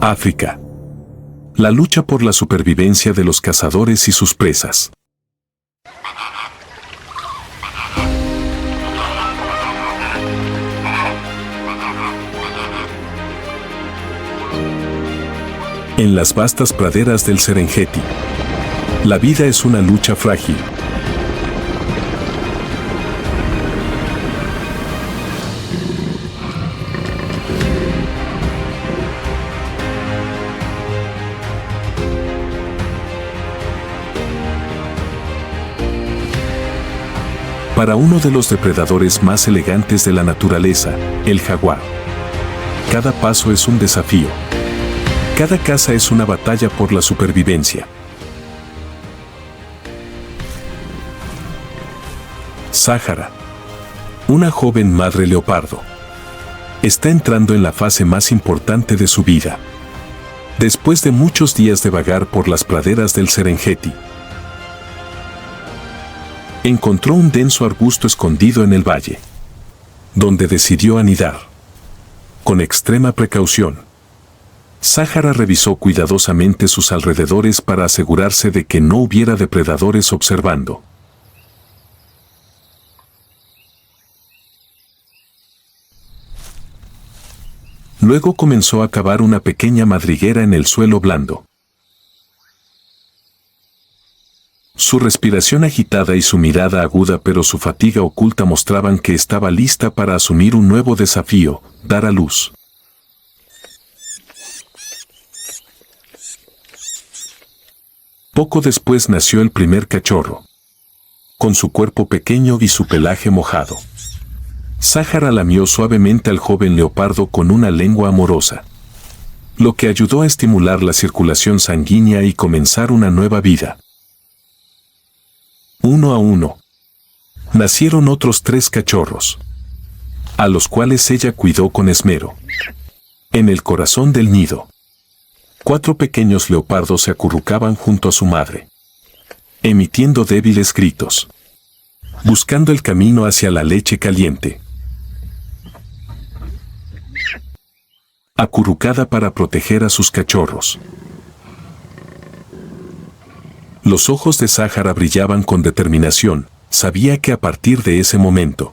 África. La lucha por la supervivencia de los cazadores y sus presas. En las vastas praderas del Serengeti, la vida es una lucha frágil. Para uno de los depredadores más elegantes de la naturaleza, el jaguar, cada paso es un desafío. Cada caza es una batalla por la supervivencia. Sahara, una joven madre leopardo, está entrando en la fase más importante de su vida. Después de muchos días de vagar por las praderas del Serengeti, encontró un denso arbusto escondido en el valle, donde decidió anidar. Con extrema precaución, Sahara revisó cuidadosamente sus alrededores para asegurarse de que no hubiera depredadores observando. Luego comenzó a cavar una pequeña madriguera en el suelo blando. Su respiración agitada y su mirada aguda pero su fatiga oculta mostraban que estaba lista para asumir un nuevo desafío, dar a luz. Poco después nació el primer cachorro, con su cuerpo pequeño y su pelaje mojado. Sahara lamió suavemente al joven leopardo con una lengua amorosa, lo que ayudó a estimular la circulación sanguínea y comenzar una nueva vida. Uno a uno, nacieron otros 3 cachorros, a los cuales ella cuidó con esmero. En el corazón del nido, 4 pequeños leopardos se acurrucaban junto a su madre, emitiendo débiles gritos, buscando el camino hacia la leche caliente. Acurrucada para proteger a sus cachorros. Los ojos de Sahara brillaban con determinación. Sabía que a partir de ese momento,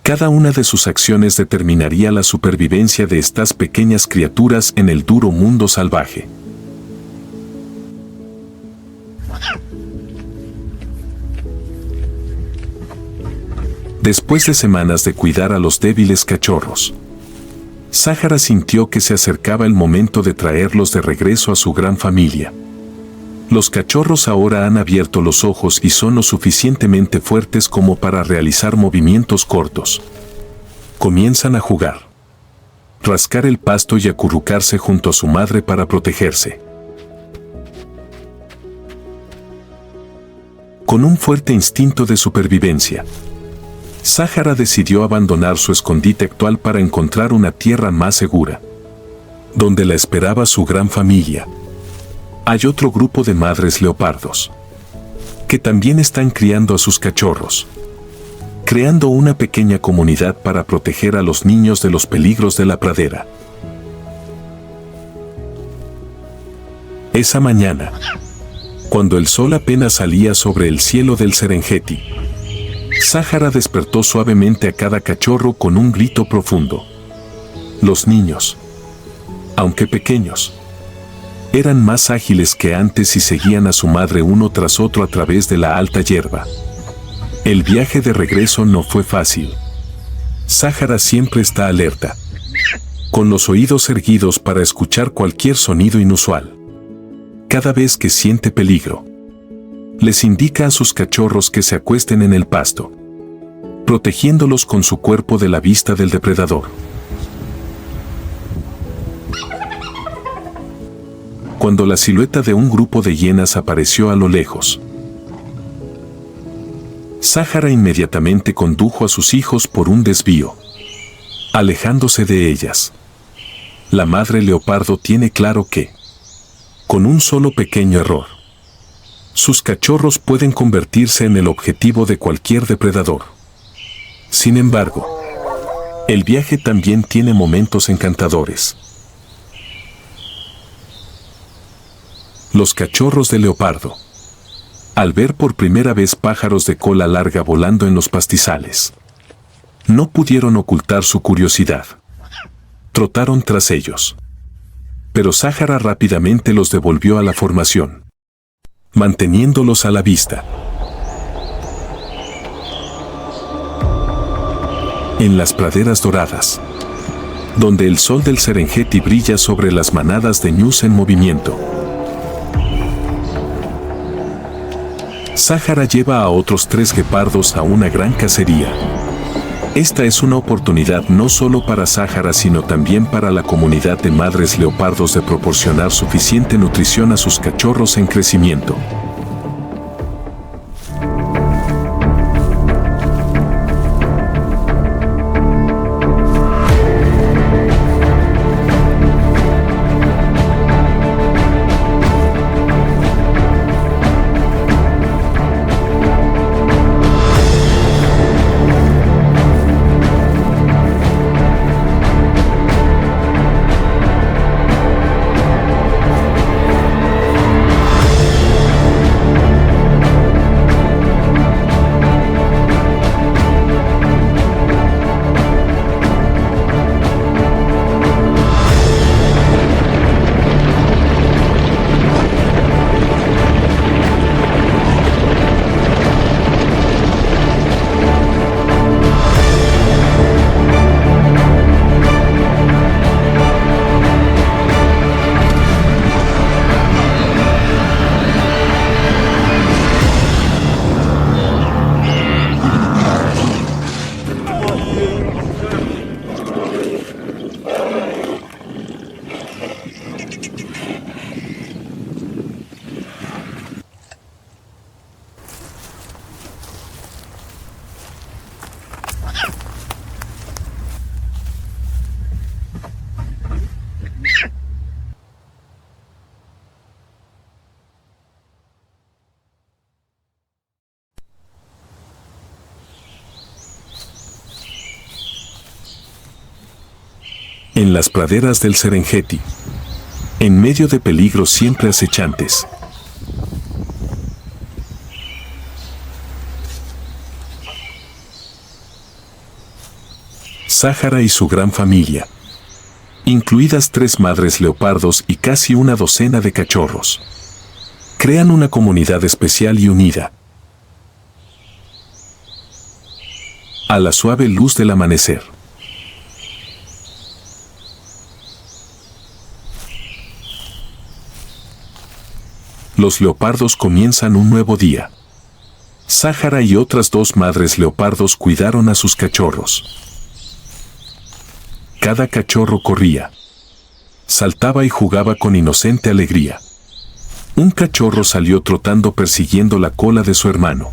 cada una de sus acciones determinaría la supervivencia de estas pequeñas criaturas en el duro mundo salvaje. Después de semanas de cuidar a los débiles cachorros, Sahara sintió que se acercaba el momento de traerlos de regreso a su gran familia. Los cachorros ahora han abierto los ojos y son lo suficientemente fuertes como para realizar movimientos cortos. Comienzan a jugar, rascar el pasto y acurrucarse junto a su madre para protegerse. Con un fuerte instinto de supervivencia, Sahara decidió abandonar su escondite actual para encontrar una tierra más segura, donde la esperaba su gran familia. Hay otro grupo de madres leopardos, que también están criando a sus cachorros, creando una pequeña comunidad para proteger a los niños de los peligros de la pradera. Esa mañana, cuando el sol apenas salía sobre el cielo del Serengeti, Sahara despertó suavemente a cada cachorro con un grito profundo. Los niños, aunque pequeños, eran más ágiles que antes y seguían a su madre uno tras otro a través de la alta hierba. El viaje de regreso no fue fácil. Sahara siempre está alerta, con los oídos erguidos para escuchar cualquier sonido inusual. Cada vez que siente peligro, les indica a sus cachorros que se acuesten en el pasto, protegiéndolos con su cuerpo de la vista del depredador. Cuando la silueta de un grupo de hienas apareció a lo lejos, Sahara inmediatamente condujo a sus hijos por un desvío, alejándose de ellas. La madre leopardo tiene claro que, con un solo pequeño error, sus cachorros pueden convertirse en el objetivo de cualquier depredador. Sin embargo, el viaje también tiene momentos encantadores. Los cachorros de leopardo. Al ver por primera vez pájaros de cola larga volando en los pastizales, no pudieron ocultar su curiosidad. Trotaron tras ellos. Pero Sáhara rápidamente los devolvió a la formación, manteniéndolos a la vista. En las praderas doradas, donde el sol del Serengeti brilla sobre las manadas de ñus en movimiento, Sáhara lleva a otros 3 guepardos a una gran cacería. Esta es una oportunidad no solo para Sáhara sino también para la comunidad de madres leopardos de proporcionar suficiente nutrición a sus cachorros en crecimiento. En las praderas del Serengeti, en medio de peligros siempre acechantes, Sáhara y su gran familia, incluidas 3 madres leopardos y casi una docena de cachorros, crean una comunidad especial y unida. A la suave luz del amanecer, los leopardos comienzan un nuevo día. Sáhara y otras 2 madres leopardos cuidaron a sus cachorros. Cada cachorro corría, saltaba y jugaba con inocente alegría. Un cachorro salió trotando persiguiendo la cola de su hermano,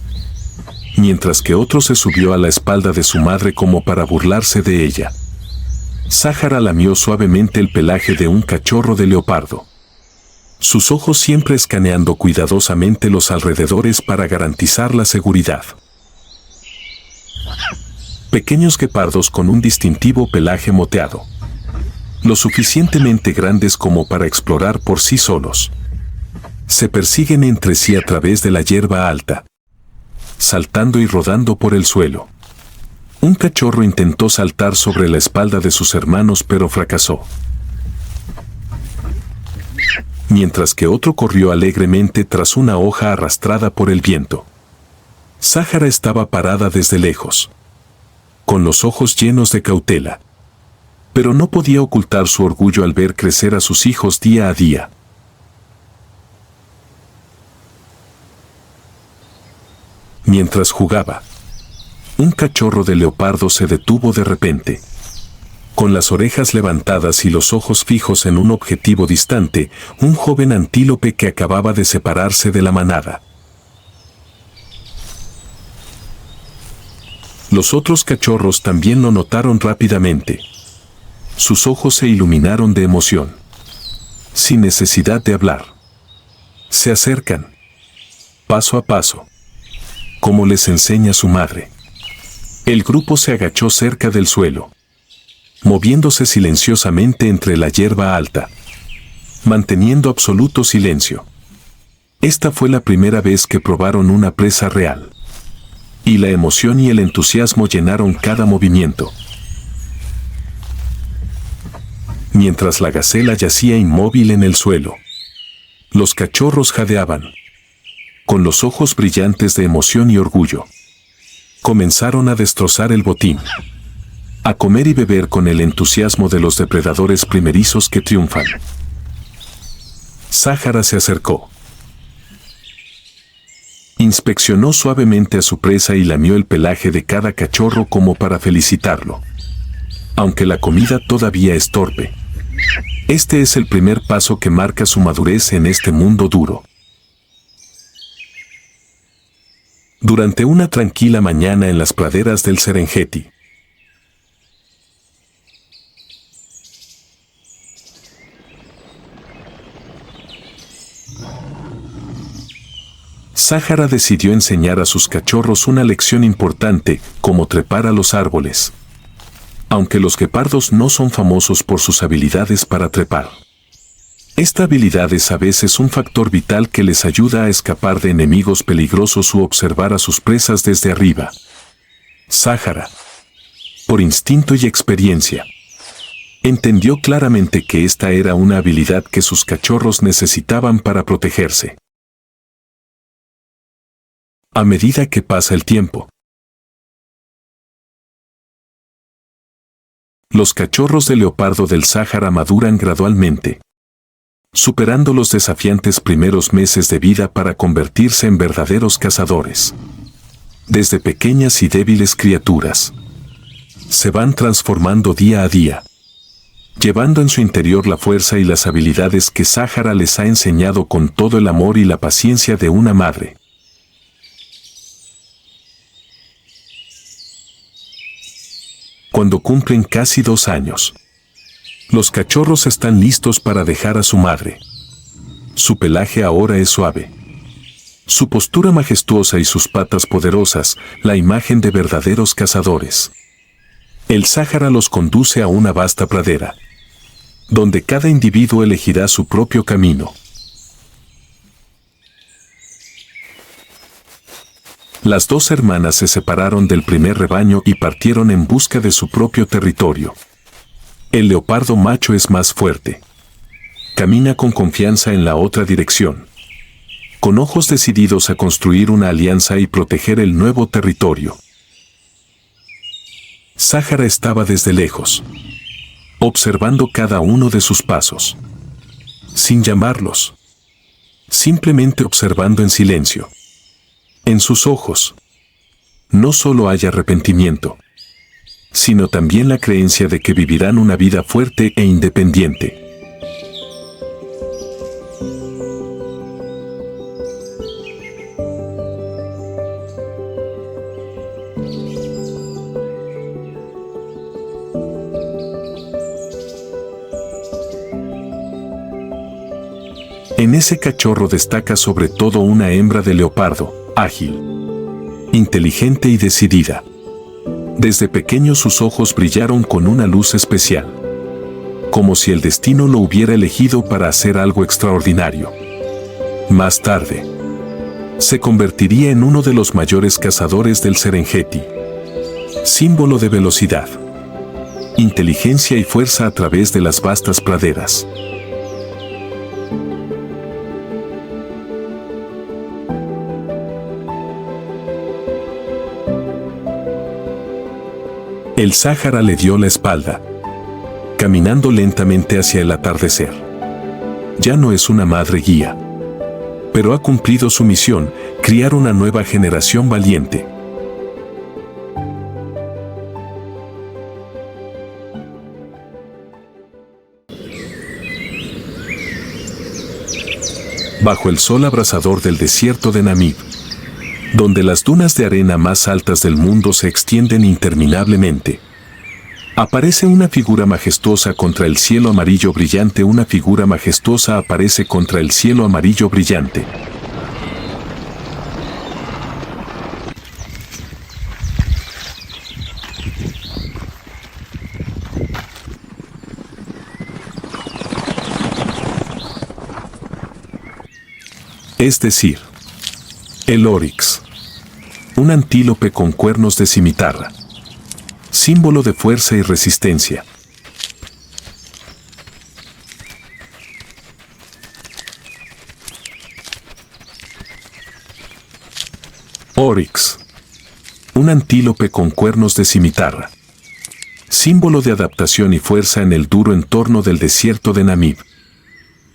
mientras que otro se subió a la espalda de su madre como para burlarse de ella. Sáhara lamió suavemente el pelaje de un cachorro de leopardo, sus ojos siempre escaneando cuidadosamente los alrededores para garantizar la seguridad. Pequeños guepardos con un distintivo pelaje moteado, lo suficientemente grandes como para explorar por sí solos, se persiguen entre sí a través de la hierba alta, saltando y rodando por el suelo. Un cachorro intentó saltar sobre la espalda de sus hermanos pero fracasó, mientras que otro corrió alegremente tras una hoja arrastrada por el viento. Sáhara estaba parada desde lejos, con los ojos llenos de cautela, pero no podía ocultar su orgullo al ver crecer a sus hijos día a día. Mientras jugaba, un cachorro de leopardo se detuvo de repente. Con las orejas levantadas y los ojos fijos en un objetivo distante, un joven antílope que acababa de separarse de la manada. Los otros cachorros también lo notaron rápidamente. Sus ojos se iluminaron de emoción, sin necesidad de hablar. Se acercan, paso a paso, como les enseña su madre. El grupo se agachó cerca del suelo, moviéndose silenciosamente entre la hierba alta, manteniendo absoluto silencio. Esta fue la primera vez que probaron una presa real. Y la emoción y el entusiasmo llenaron cada movimiento. Mientras la gacela yacía inmóvil en el suelo, los cachorros jadeaban, con los ojos brillantes de emoción y orgullo. Comenzaron a destrozar el botín, a comer y beber con el entusiasmo de los depredadores primerizos que triunfan. Sáhara se acercó. Inspeccionó suavemente a su presa y lamió el pelaje de cada cachorro como para felicitarlo. Aunque la comida todavía es torpe, este es el primer paso que marca su madurez en este mundo duro. Durante una tranquila mañana en las praderas del Serengeti, Sáhara decidió enseñar a sus cachorros una lección importante, como trepar a los árboles. Aunque los guepardos no son famosos por sus habilidades para trepar, esta habilidad es a veces un factor vital que les ayuda a escapar de enemigos peligrosos u observar a sus presas desde arriba. Sáhara, por instinto y experiencia, entendió claramente que esta era una habilidad que sus cachorros necesitaban para protegerse. A medida que pasa el tiempo, los cachorros de leopardo del Sáhara maduran gradualmente, superando los desafiantes primeros meses de vida para convertirse en verdaderos cazadores. Desde pequeñas y débiles criaturas, se van transformando día a día, llevando en su interior la fuerza y las habilidades que Sáhara les ha enseñado con todo el amor y la paciencia de una madre. Cuando cumplen casi 2 años, los cachorros están listos para dejar a su madre. Su pelaje ahora es suave, su postura majestuosa y sus patas poderosas, la imagen de verdaderos cazadores. El Sáhara los conduce a una vasta pradera, donde cada individuo elegirá su propio camino. Las 2 hermanas se separaron del primer rebaño y partieron en busca de su propio territorio. El leopardo macho es más fuerte. Camina con confianza en la otra dirección, con ojos decididos a construir una alianza y proteger el nuevo territorio. Sáhara estaba desde lejos, observando cada uno de sus pasos, sin llamarlos, simplemente observando en silencio. En sus ojos, no solo hay arrepentimiento, sino también la creencia de que vivirán una vida fuerte e independiente. En ese cachorro destaca sobre todo una hembra de leopardo, ágil, inteligente y decidida. Desde pequeño sus ojos brillaron con una luz especial, como si el destino lo hubiera elegido para hacer algo extraordinario. Más tarde, se convertiría en uno de los mayores cazadores del Serengeti, símbolo de velocidad, inteligencia y fuerza a través de las vastas praderas. El Sáhara le dio la espalda, caminando lentamente hacia el atardecer. Ya no es una madre guía, pero ha cumplido su misión, criar una nueva generación valiente. Bajo el sol abrasador del desierto de Namib, donde las dunas de arena más altas del mundo se extienden interminablemente, aparece una figura majestuosa contra el cielo amarillo brillante. Una figura majestuosa aparece contra el cielo amarillo brillante. es decir, el oryx, un antílope con cuernos de cimitarra, símbolo de fuerza y resistencia. Oryx, un antílope con cuernos de cimitarra, símbolo de adaptación y fuerza en el duro entorno del desierto de Namib.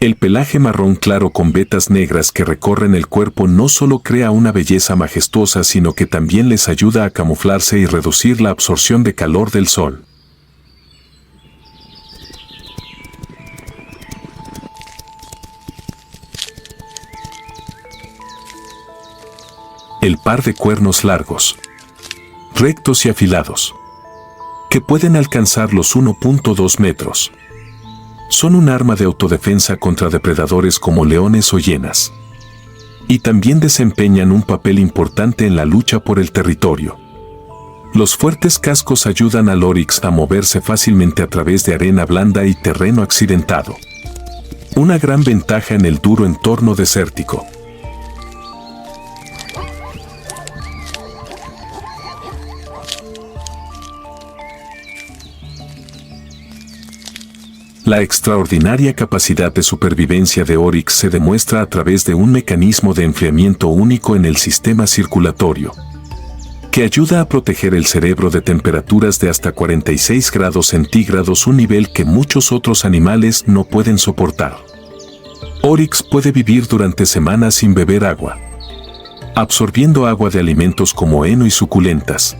El pelaje marrón claro con vetas negras que recorren el cuerpo no solo crea una belleza majestuosa, sino que también les ayuda a camuflarse y reducir la absorción de calor del sol. El par de cuernos largos, rectos y afilados, que pueden alcanzar los 1.2 metros. Son un arma de autodefensa contra depredadores como leones o hienas. Y también desempeñan un papel importante en la lucha por el territorio. Los fuertes cascos ayudan al oryx a moverse fácilmente a través de arena blanda y terreno accidentado. Una gran ventaja en el duro entorno desértico. La extraordinaria capacidad de supervivencia de oryx se demuestra a través de un mecanismo de enfriamiento único en el sistema circulatorio, que ayuda a proteger el cerebro de temperaturas de hasta 46 grados centígrados, un nivel que muchos otros animales no pueden soportar. Oryx puede vivir durante semanas sin beber agua, absorbiendo agua de alimentos como heno y suculentas.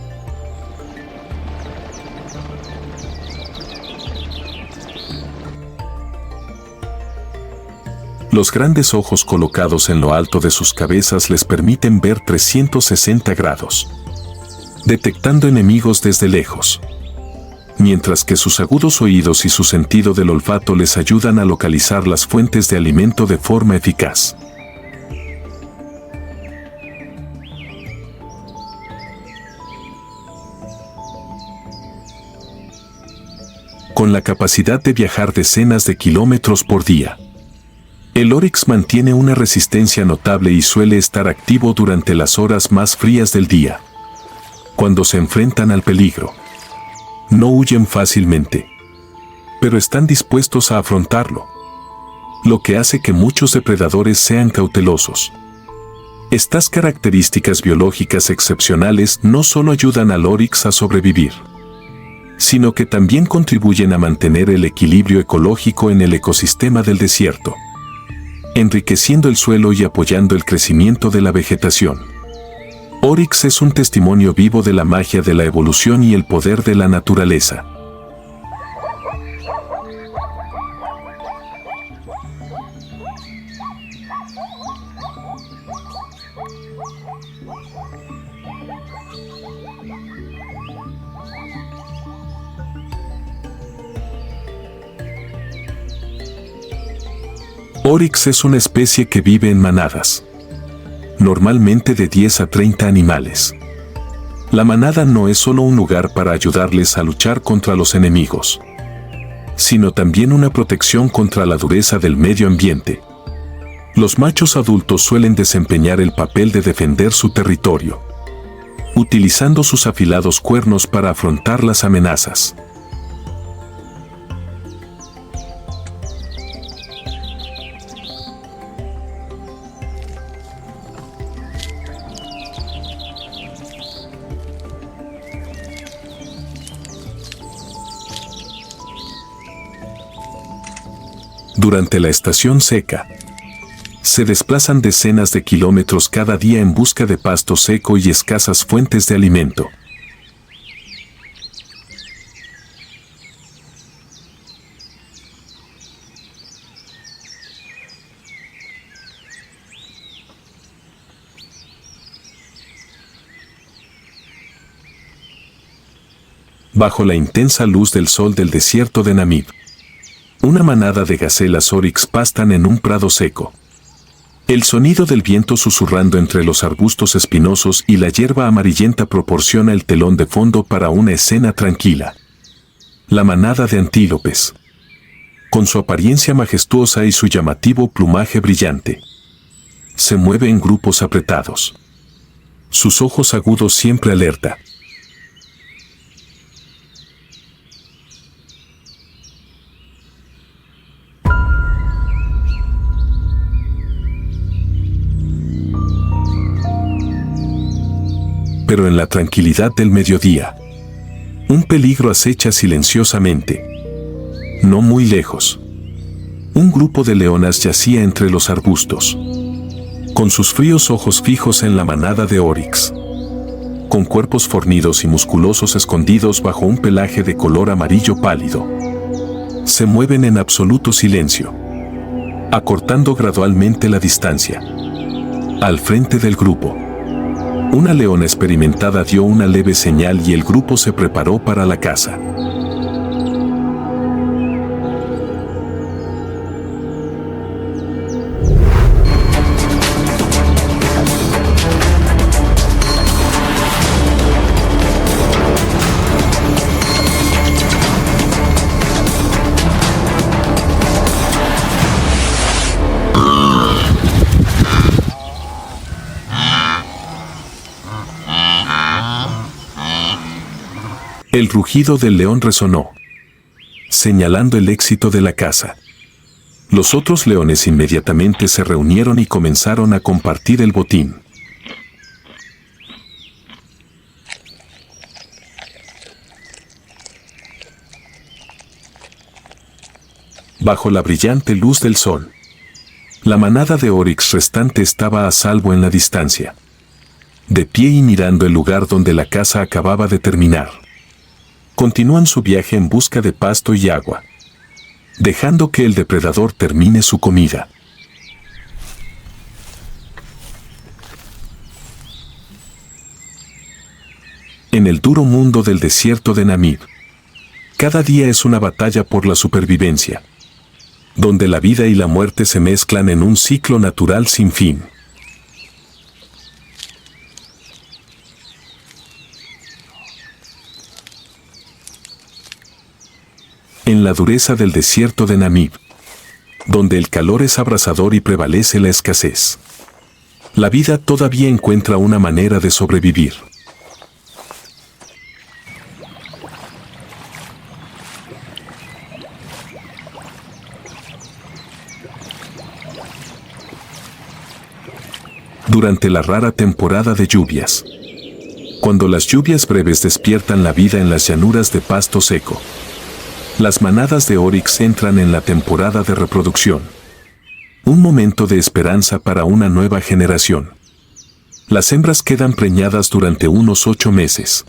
Los grandes ojos colocados en lo alto de sus cabezas les permiten ver 360 grados, detectando enemigos desde lejos, mientras que sus agudos oídos y su sentido del olfato les ayudan a localizar las fuentes de alimento de forma eficaz. Con la capacidad de viajar decenas de kilómetros por día, el oryx mantiene una resistencia notable y suele estar activo durante las horas más frías del día. Cuando se enfrentan al peligro, no huyen fácilmente, pero están dispuestos a afrontarlo, lo que hace que muchos depredadores sean cautelosos. Estas características biológicas excepcionales no solo ayudan al oryx a sobrevivir, sino que también contribuyen a mantener el equilibrio ecológico en el ecosistema del desierto, enriqueciendo el suelo y apoyando el crecimiento de la vegetación. Oryx es un testimonio vivo de la magia de la evolución y el poder de la naturaleza. Oryx es una especie que vive en manadas, normalmente de 10 a 30 animales. La manada no es solo un lugar para ayudarles a luchar contra los enemigos, sino también una protección contra la dureza del medio ambiente. Los machos adultos suelen desempeñar el papel de defender su territorio, utilizando sus afilados cuernos para afrontar las amenazas. Durante la estación seca, se desplazan decenas de kilómetros cada día en busca de pasto seco y escasas fuentes de alimento. Bajo la intensa luz del sol del desierto de Namib, una manada de gacelas oryx pastan en un prado seco. El sonido del viento susurrando entre los arbustos espinosos y la hierba amarillenta proporciona el telón de fondo para una escena tranquila. La manada de antílopes, con su apariencia majestuosa y su llamativo plumaje brillante, Se mueve en grupos apretados. Sus ojos agudos siempre alerta. Pero en la tranquilidad del mediodía, un peligro acecha silenciosamente. No muy lejos, un grupo de leonas yacía entre los arbustos, con sus fríos ojos fijos en la manada de Oryx, con cuerpos fornidos y musculosos escondidos bajo un pelaje de color amarillo pálido. Se mueven en absoluto silencio, acortando gradualmente la distancia. Al frente del grupo, una leona experimentada dio una leve señal y el grupo se preparó para la caza. El rugido del león resonó, señalando el éxito de la caza. Los otros leones inmediatamente se reunieron y comenzaron a compartir el botín. Bajo la brillante luz del sol, la manada de Oryx restante estaba a salvo en la distancia, de pie y mirando el lugar donde la caza acababa de terminar. Continúan su viaje en busca de pasto y agua, dejando que el depredador termine su comida. En el duro mundo del desierto de Namib, cada día es una batalla por la supervivencia, donde la vida y la muerte se mezclan en un ciclo natural sin fin. En la dureza del desierto de Namib, donde el calor es abrasador y prevalece la escasez, la vida todavía encuentra una manera de sobrevivir. Durante la rara temporada de lluvias, cuando las lluvias breves despiertan la vida en las llanuras de pasto seco, las manadas de Oryx entran en la temporada de reproducción. Un momento de esperanza para una nueva generación. Las hembras quedan preñadas durante unos 8 meses.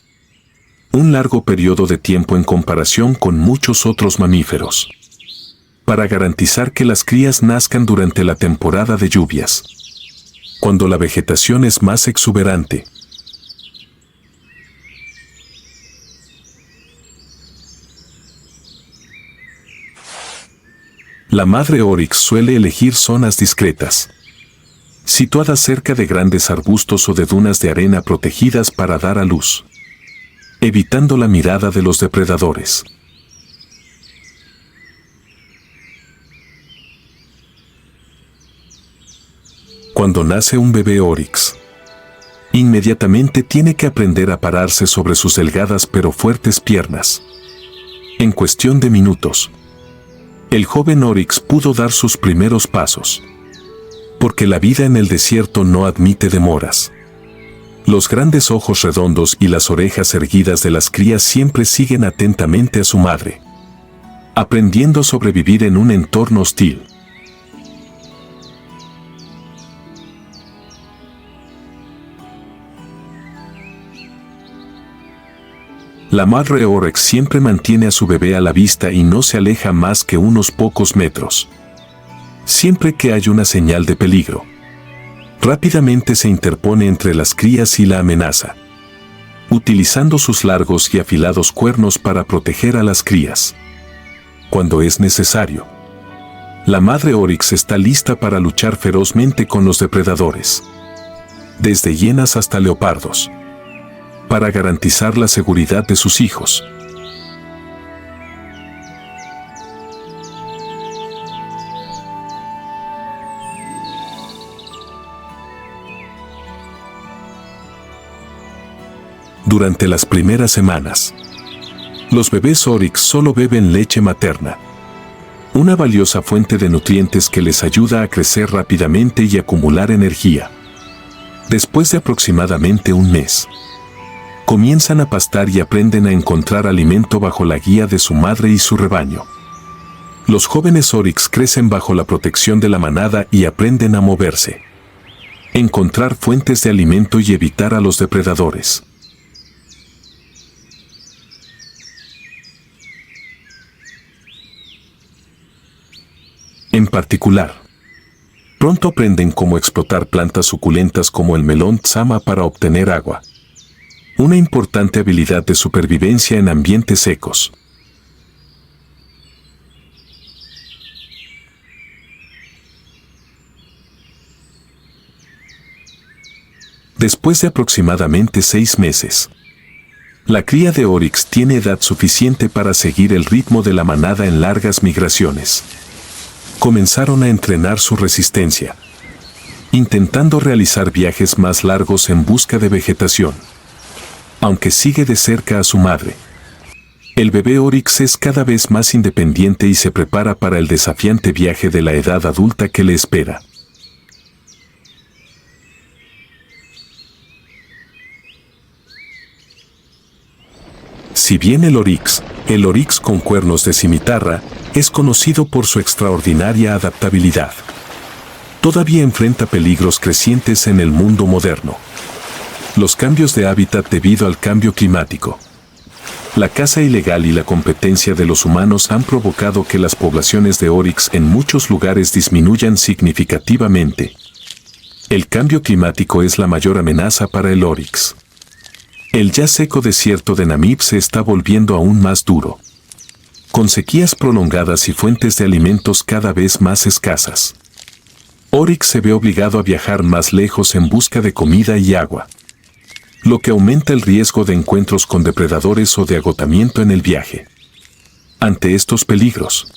Un largo periodo de tiempo en comparación con muchos otros mamíferos. Para garantizar que las crías nazcan durante la temporada de lluvias, cuando la vegetación es más exuberante. La madre Oryx suele elegir zonas discretas, situadas cerca de grandes arbustos o de dunas de arena protegidas para dar a luz, evitando la mirada de los depredadores. Cuando nace un bebé Oryx, inmediatamente tiene que aprender a pararse sobre sus delgadas pero fuertes piernas. En cuestión de minutos, el joven Oryx pudo dar sus primeros pasos, porque la vida en el desierto no admite demoras. Los grandes ojos redondos y las orejas erguidas de las crías siempre siguen atentamente a su madre, aprendiendo a sobrevivir en un entorno hostil. La madre Oryx siempre mantiene a su bebé a la vista y no se aleja más que unos pocos metros. Siempre que hay una señal de peligro, rápidamente se interpone entre las crías y la amenaza, utilizando sus largos y afilados cuernos para proteger a las crías. Cuando es necesario, la madre Oryx está lista para luchar ferozmente con los depredadores, desde hienas hasta leopardos, para garantizar la seguridad de sus hijos. Durante las primeras semanas, los bebés oryx solo beben leche materna, una valiosa fuente de nutrientes que les ayuda a crecer rápidamente y acumular energía. Después de aproximadamente un mes, comienzan a pastar y aprenden a encontrar alimento bajo la guía de su madre y su rebaño. Los jóvenes oryx crecen bajo la protección de la manada y aprenden a moverse, encontrar fuentes de alimento y evitar a los depredadores. En particular, pronto aprenden cómo explotar plantas suculentas como el melón tsama para obtener agua, una importante habilidad de supervivencia en ambientes secos. Después de aproximadamente 6 meses, la cría de oryx tiene edad suficiente para seguir el ritmo de la manada en largas migraciones. Comenzaron a entrenar su resistencia, intentando realizar viajes más largos en busca de vegetación. Aunque sigue de cerca a su madre, el bebé oryx es cada vez más independiente y se prepara para el desafiante viaje de la edad adulta que le espera. Si bien el oryx con cuernos de cimitarra, es conocido por su extraordinaria adaptabilidad, todavía enfrenta peligros crecientes en el mundo moderno. Los cambios de hábitat debido al cambio climático, la caza ilegal y la competencia de los humanos han provocado que las poblaciones de oryx en muchos lugares disminuyan significativamente. El cambio climático es la mayor amenaza para el oryx. El ya seco desierto de Namib se está volviendo aún más duro, con sequías prolongadas y fuentes de alimentos cada vez más escasas. Oryx se ve obligado a viajar más lejos en busca de comida y agua, lo que aumenta el riesgo de encuentros con depredadores o de agotamiento en el viaje. Ante estos peligros,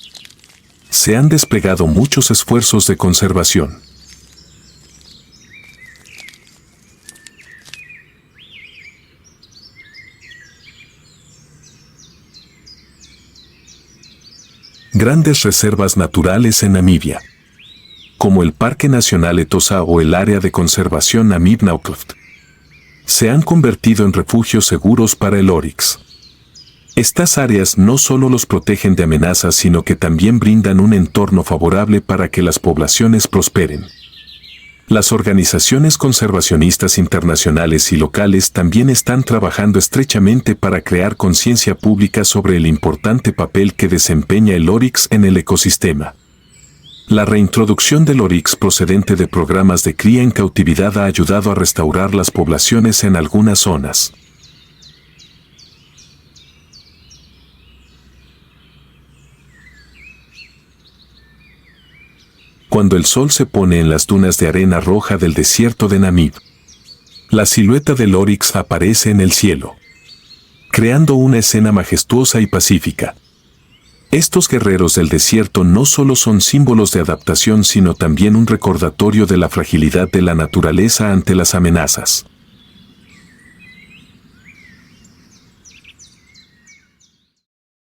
se han desplegado muchos esfuerzos de conservación. Grandes reservas naturales en Namibia, como el Parque Nacional Etosha o el Área de Conservación Namib-Naukluft, se han convertido en refugios seguros para el oryx. Estas áreas no solo los protegen de amenazas, sino que también brindan un entorno favorable para que las poblaciones prosperen. Las organizaciones conservacionistas internacionales y locales también están trabajando estrechamente para crear conciencia pública sobre el importante papel que desempeña el oryx en el ecosistema. La reintroducción del oryx procedente de programas de cría en cautividad ha ayudado a restaurar las poblaciones en algunas zonas. Cuando el sol se pone en las dunas de arena roja del desierto de Namib, la silueta del oryx aparece en el cielo, creando una escena majestuosa y pacífica. Estos guerreros del desierto no solo son símbolos de adaptación, sino también un recordatorio de la fragilidad de la naturaleza ante las amenazas.